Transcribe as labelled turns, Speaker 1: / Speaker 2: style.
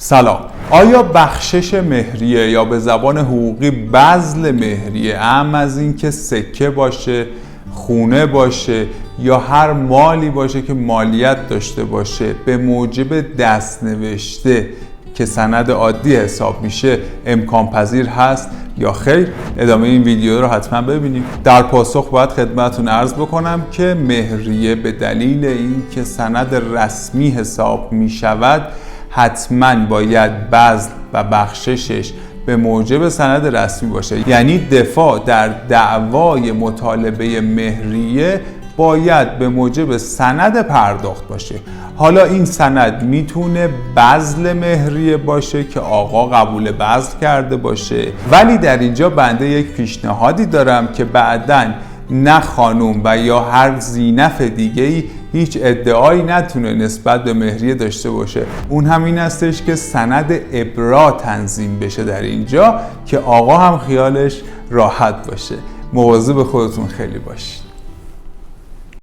Speaker 1: سلام. آیا بخشش مهریه یا به زبان حقوقی بذل مهریه، اهم از این که سکه باشه، خونه باشه یا هر مالی باشه که مالیت داشته باشه، به موجب دست نوشته که سند عادی حساب میشه امکان پذیر هست یا خیر؟ ادامه این ویدیو رو حتما ببینید. در پاسخ باید خدمتتون عرض بکنم که مهریه به دلیل این که سند رسمی حساب میشود حتما باید بذل و بخششش به موجب سند رسمی باشه. یعنی دفاع در دعوای مطالبه مهریه باید به موجب سند پرداخت باشه. حالا این سند میتونه بذل مهریه باشه که آقا قبول بذل کرده باشه، ولی در اینجا بنده یک پیشنهادی دارم که بعداً نه خانوم و یا هر ذینفع دیگه‌ای هیچ ادعایی نتونه نسبت به مهریه داشته باشه. اون هم این هستش که سند ابرا تنظیم بشه در اینجا که آقا هم خیالش راحت باشه. مواظب خودتون خیلی باشید.